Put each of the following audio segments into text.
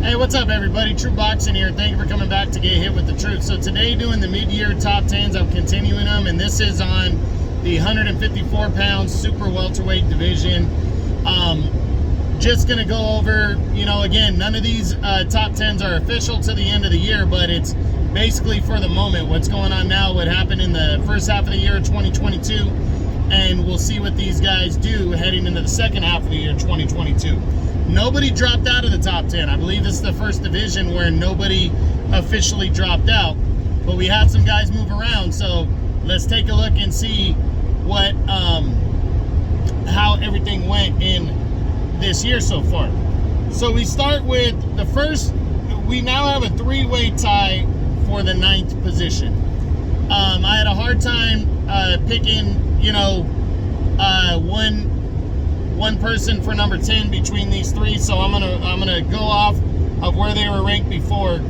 Hey, what's up, everybody? True Boxing here. Thank you for coming back to Get Hit with the Truth. So today, doing the mid-year top 10s, I'm continuing them, and this is on the 154-pound super welterweight division. Just going to go over, again, none of these top 10s are official to the end of the year, but it's basically for the moment. What's going on now, what happened in the first half of the year 2022, and we'll see what these guys do heading into the second half of the year 2022. Nobody dropped out of the top 10. I believe this is the first division where nobody officially dropped out, but we had some guys move around, so let's take a look and see what how everything went in this year so far. So we start with the first. We now have a three-way tie for the 9th position. I had a hard time picking, one person for number 10 between these three, so I'm gonna go off of where they were ranked before.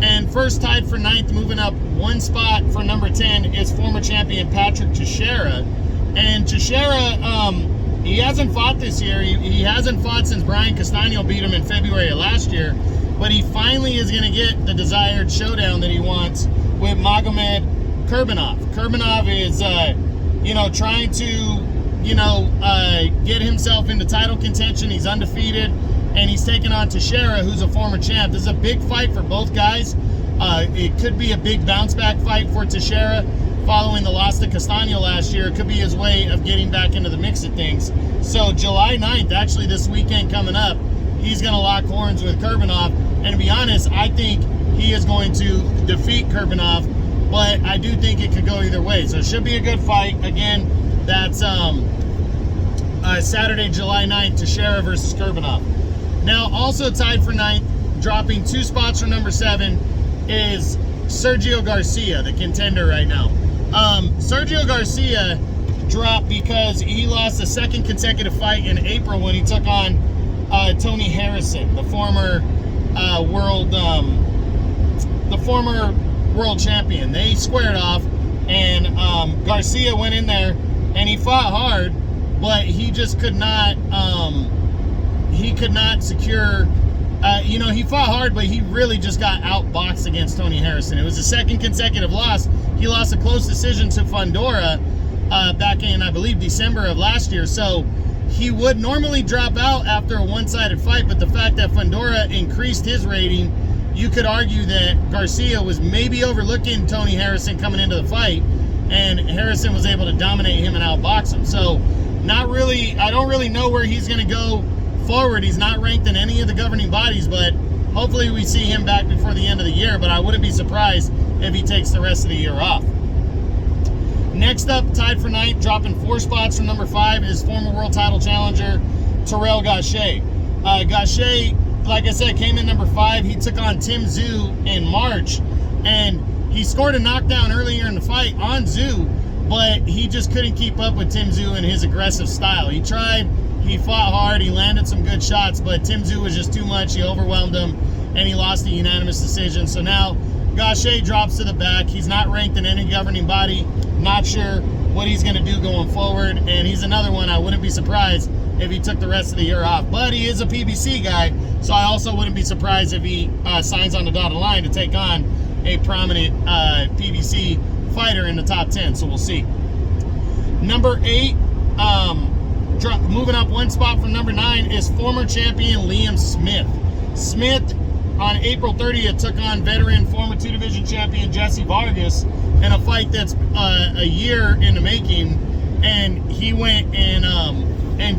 And first tied for 9th, moving up one spot for number 10, is former champion Patrick Teixeira. And Teixeira, he hasn't fought this year. He hasn't fought since Brian Castano beat him in February of last year, but he finally is going to get the desired showdown that he wants with Magomed Kurbanov. Kurbanov is, trying to, get himself into title contention. He's undefeated, and he's taking on Teixeira, who's a former champ. This is a big fight for both guys. It could be a big bounce-back fight for Teixeira following the loss to Castano last year. It could be his way of getting back into the mix of things. So July 9th, actually this weekend coming up, he's going to lock horns with Kurbanov. And to be honest, I think he is going to defeat Kurbanov, but I do think it could go either way. So it should be a good fight. Again, that's Saturday, July 9th, Teixeira versus Kurbanov. Now, also tied for 9th, dropping 2 spots from number 7, is Sergio Garcia, the contender right now. Sergio Garcia dropped because he lost a second consecutive fight in April when he took on Tony Harrison, the former world champion. They squared off, and Garcia went in there and he fought hard, but he just could not. He could not secure. He fought hard, but he really just got outboxed against Tony Harrison. It was the second consecutive loss. He lost a close decision to Fundora back in, I believe, December of last year. So he would normally drop out after a one-sided fight, but the fact that Fundora increased his rating, you could argue that Garcia was maybe overlooking Tony Harrison coming into the fight, and Harrison was able to dominate him and outbox him. So I don't really know where he's going to go forward. He's not ranked in any of the governing bodies, but hopefully we see him back before the end of the year, but I wouldn't be surprised if he takes the rest of the year off. Next up, tied for 9th, dropping 4 spots from number 5, is former world title challenger Tyrell Gashe. Gashe, like I said, came in number 5. He took on Tim Tszyu in March, and he scored a knockdown earlier in the fight on Tszyu, but he just couldn't keep up with Tim Tszyu and his aggressive style. He tried. He fought hard, he landed some good shots, but Tim Tszyu was just too much. He overwhelmed him, and he lost a unanimous decision. So now Gashe drops to the back. He's not ranked in any governing body. Not sure what he's going to do going forward, and he's another one I wouldn't be surprised if he took the rest of the year off. But he is a PBC guy, so I also wouldn't be surprised if he signs on the dotted line to take on a prominent PBC fighter in the top 10, so we'll see. Number 8, moving up one spot from number 9, is former champion Liam Smith. Smith, on April 30th, took on veteran former 2-division champion Jesse Vargas in a fight that's a year in the making, and he went and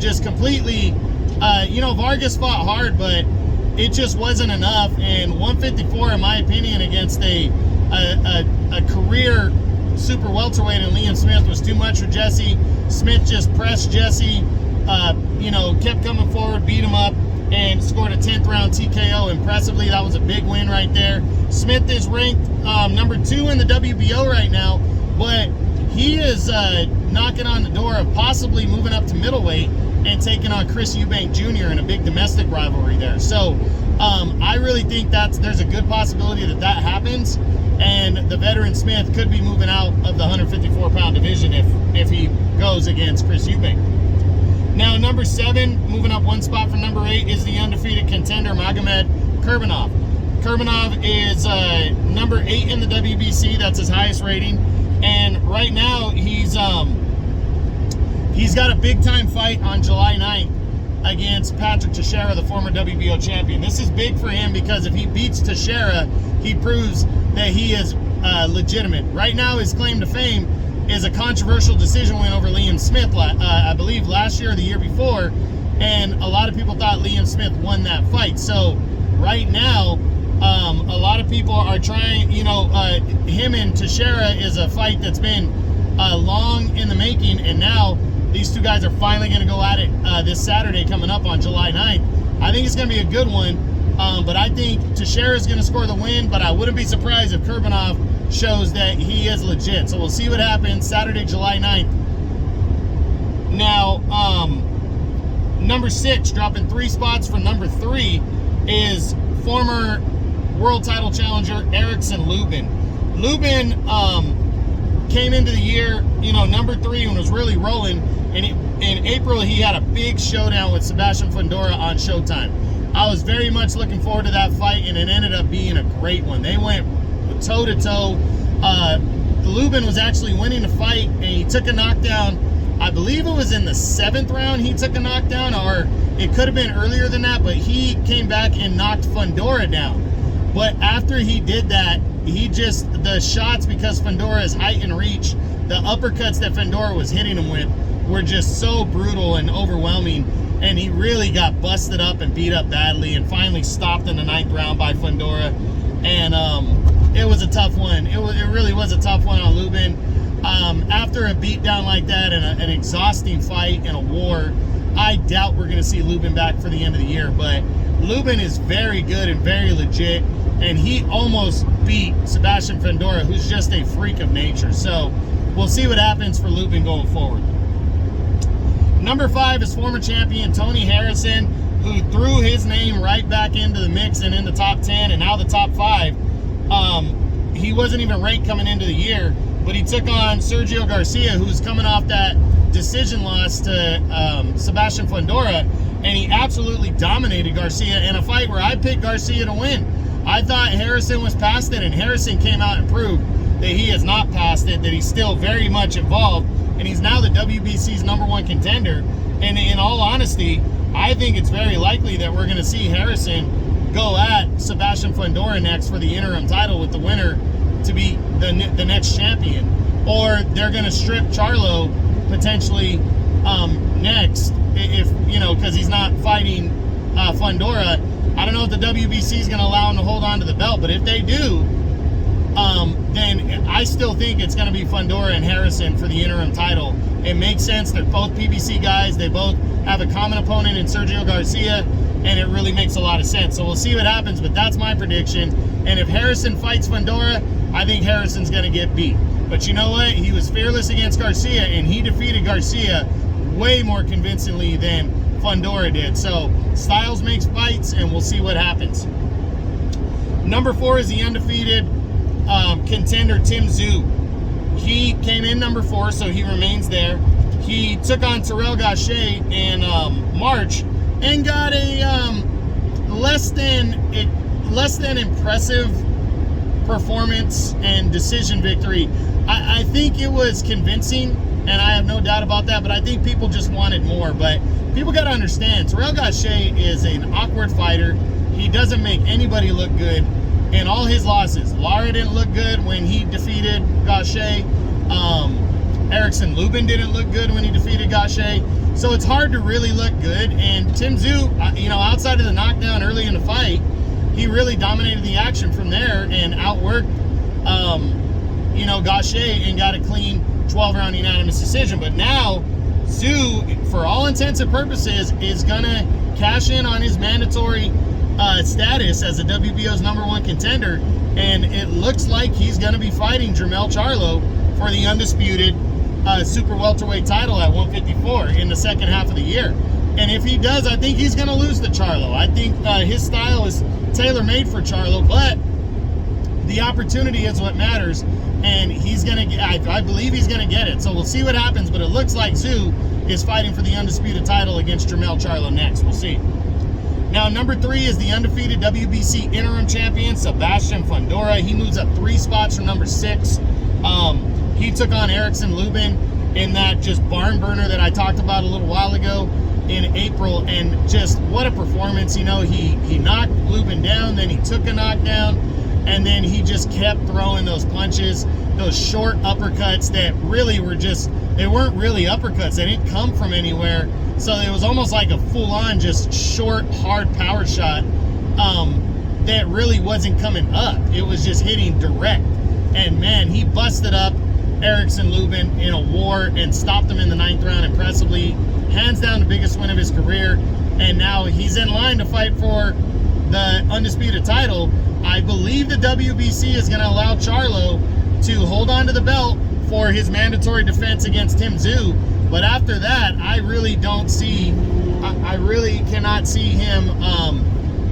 just completely, Vargas fought hard, but it just wasn't enough. And 154, in my opinion, against a career super welterweight in Liam Smith was too much for Jesse. Smith just pressed Jesse, kept coming forward, beat him up, and scored a 10th round TKO impressively. That was a big win right there. Smith is ranked number 2 in the WBO right now, but he is knocking on the door of possibly moving up to middleweight and taking on Chris Eubank Jr. in a big domestic rivalry there. So I really think there's a good possibility that happens, and the veteran Smith could be moving out of the 154-pound division if he goes against Chris Eubank. Now, number 7, moving up one spot from number 8, is the undefeated contender Magomed Kurbanov. Kurbanov is number 8 in the WBC. That's his highest rating. And right now, he's got a big-time fight on July 9th against Patrick Teixeira, the former WBO champion. This is big for him because if he beats Teixeira, he proves that he is legitimate. Right now, his claim to fame is a controversial decision win over Liam Smith, I believe last year or the year before, and a lot of people thought Liam Smith won that fight. So right now, a lot of people are trying, him and Teixeira is a fight that's been long in the making, and now these two guys are finally going to go at it this Saturday coming up on July 9th. I think it's going to be a good one, but I think Teixeira is going to score the win, but I wouldn't be surprised if Kurbanov shows that he is legit. So we'll see what happens Saturday, July 9th. Now, number 6, dropping 3 spots from number 3, is former world title challenger Eriksen Lubin. Lubin came into the year, number 3 and was really rolling. And in April, he had a big showdown with Sebastian Fundora on Showtime. I was very much looking forward to that fight, and it ended up being a great one. They went toe-to-toe. Lubin was actually winning the fight, and he took a knockdown. I believe it was in the 7th round he took a knockdown, or it could have been earlier than that, but he came back and knocked Fundora down. But after he did that, the shots, because Fundora's height and reach, the uppercuts that Fundora was hitting him with were just so brutal and overwhelming, and he really got busted up and beat up badly, and finally stopped in the 9th round by Fundora. And it was a tough one. It really was a tough one on Lubin. After a beatdown like that and an exhausting fight and a war, I doubt we're going to see Lubin back for the end of the year. But Lubin is very good and very legit, and he almost beat Sebastian Fundora, who's just a freak of nature. So we'll see what happens for Lubin going forward. Number 5 is former champion Tony Harrison, who threw his name right back into the mix and in the top 10 and now the top 5. He wasn't even ranked coming into the year, but he took on Sergio Garcia, who's coming off that decision loss to Sebastian Fundora, and he absolutely dominated Garcia in a fight where I picked Garcia to win. I thought Harrison was past it, and Harrison came out and proved that he is not past it, that he's still very much involved, and he's now the WBC's #1 contender. And in all honesty, I think it's very likely that we're going to see Harrison go at Sebastian Fundora next for the interim title, with the winner to be the next champion. Or they're going to strip Charlo potentially next, if because he's not fighting Fundora. I don't know if the WBC is going to allow him to hold on to the belt, but if they do, then I still think it's going to be Fundora and Harrison for the interim title. It makes sense. They're both PBC guys. They both have a common opponent in Sergio Garcia, and it really makes a lot of sense. So we'll see what happens, but that's my prediction. And if Harrison fights Fundora, I think Harrison's going to get beat. But you know what? He was fearless against Garcia, and he defeated Garcia way more convincingly than Fundora did. So styles makes fights, and we'll see what happens. Number 4 is the undefeated contender Tim Tszyu. He came in number 4, so he remains there. He took on Tyrell Gashe in March and got a less than impressive performance and decision victory. I think it was convincing, and I have no doubt about that, but I think people just wanted more. But people got to understand, Tyrell Gashe is an awkward fighter. He doesn't make anybody look good in all his losses. Lara didn't look good when he defeated Gashe. Eriksen Lubin didn't look good when he defeated Gashe. So it's hard to really look good. And Tim Tszyu, outside of the knockdown early in the fight, he really dominated the action from there and outworked, Gashe, and got a clean 12-round unanimous decision. But now, Tszyu, for all intents and purposes, is going to cash in on his mandatory status as the WBO's #1 contender, and it looks like he's going to be fighting Jermell Charlo for the undisputed super welterweight title at 154 in the second half of the year. And if he does, I think he's going to lose to Charlo. I think his style is tailor-made for Charlo, but the opportunity is what matters, and he's going to get, I believe he's going to get it. So we'll see what happens, but it looks like Tszyu is fighting for the undisputed title against Jermell Charlo next. We'll see. Now, number 3 is the undefeated WBC interim champion, Sebastian Fundora. He moves up 3 spots from number 6. He took on Eriksen Lubin in that just barn burner that I talked about a little while ago in April, and just what a performance. You know, he knocked Lubin down, then he took a knockdown, and then he just kept throwing those punches, those short uppercuts that really were just, they weren't really uppercuts. They didn't come from anywhere. So it was almost like a full-on just short, hard power shot that really wasn't coming up. It was just hitting direct. And man, he busted up Eriksen Lubin in a war and stopped him in the 9th round impressively. Hands down the biggest win of his career. And now he's in line to fight for the undisputed title. I believe the WBC is going to allow Charlo to hold on to the belt for his mandatory defense against Tim Tszyu. But after that, I really don't see, I really cannot see him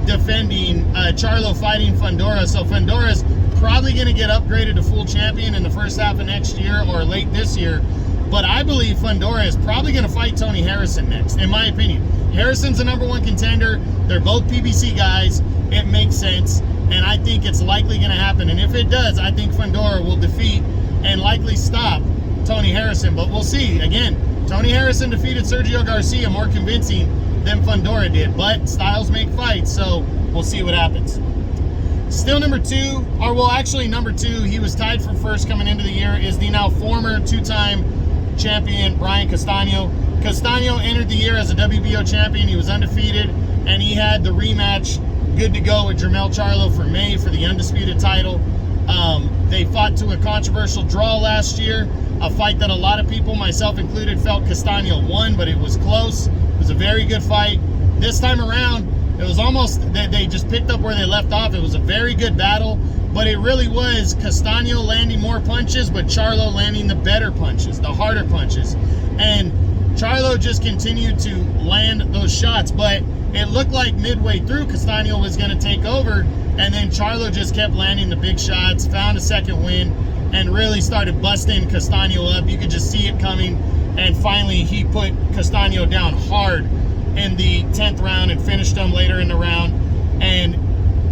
defending Charlo fighting Fundora. So Fundora's probably going to get upgraded to full champion in the first half of next year or late this year. But I believe Fundora is probably going to fight Tony Harrison next, in my opinion. Harrison's the #1 contender. They're both PBC guys. It makes sense. And I think it's likely going to happen. And if it does, I think Fundora will defeat and likely stop Tony Harrison. But we'll see. Again, Tony Harrison defeated Sergio Garcia more convincing than Fundora did. But styles make fights, so we'll see what happens. Still number 2, or well, actually number 2, he was tied for first coming into the year, is the now former 2-time champion Brian Castaño. Castaño entered the year as a WBO champion. He was undefeated, and he had the rematch good to go with Jermell Charlo for May for the undisputed title. They fought to a controversial draw last year, a fight that a lot of people, myself included, felt Castaño won, but it was close. It was a very good fight. This time around, it was almost, they just picked up where they left off. It was a very good battle, but it really was Castaño landing more punches, but Charlo landing the better punches, the harder punches. And Charlo just continued to land those shots, but it looked like midway through Castaño was going to take over, and then Charlo just kept landing the big shots, found a second win, and really started busting Castaño up. You could just see it coming, and finally he put Castaño down hard in the 10th round and finished him later in the round. And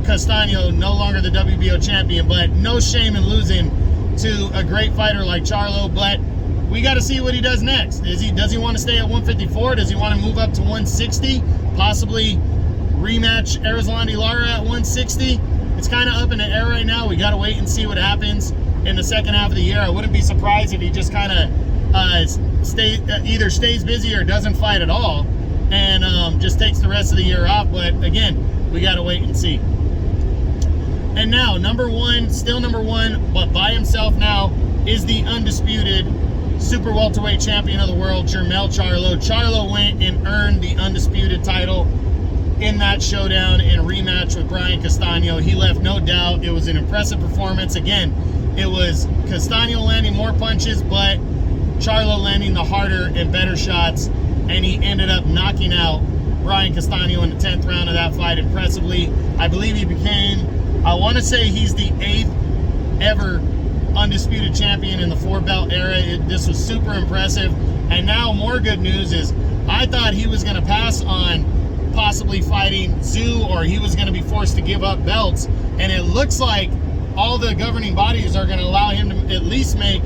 Castaño no longer the WBO champion, but no shame in losing to a great fighter like Charlo. But we got to see what he does next. Does he want to stay at 154? Does he want to move up to 160? Possibly rematch Erislandy Lara at 160? It's kind of up in the air right now. We got to wait and see what happens in the second half of the year. I wouldn't be surprised if he just kind of either stays busy or doesn't fight at all, and just takes the rest of the year off. But again, we got to wait and see. And now, number 1, still number 1, but by himself now, is the undisputed super welterweight champion of the world, Jermell Charlo. Charlo went and earned the undisputed title in that showdown and rematch with Brian Castaño. He left no doubt. It was an impressive performance. Again, it was Castaño landing more punches, but Charlo landing the harder and better shots, and he ended up knocking out Brian Castaño in the 10th round of that fight impressively. I believe he became, I want to say he's the 8th ever undisputed champion in the 4-belt era. This was super impressive. And now more good news is I thought he was going to pass on possibly fighting Tszyu, or he was going to be forced to give up belts, and it looks like all the governing bodies are going to allow him to at least make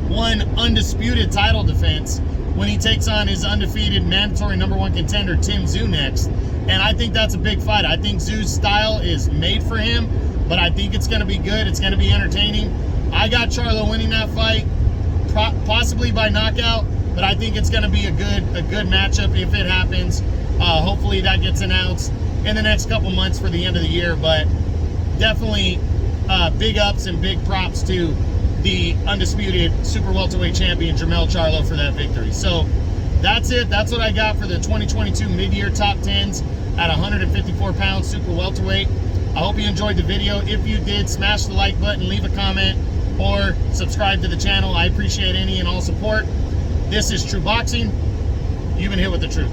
one undisputed title defense when he takes on his undefeated mandatory #1 contender Tim Tszyu next. And I think that's a big fight. I think Tszyu's style is made for him, but I think it's going to be good. It's going to be entertaining. I got Charlo winning that fight, possibly by knockout, but I think it's going to be a good matchup if it happens. Hopefully that gets announced in the next couple months for the end of the year, but definitely big ups and big props to the undisputed super welterweight champion Jermell Charlo for that victory. So that's it. That's what I got for the 2022 mid-year top 10s at 154 pounds super welterweight. I hope you enjoyed the video. If you did, smash the like button, leave a comment, or subscribe to the channel. I appreciate any and all support. This is True Boxing. You've been hit with the truth.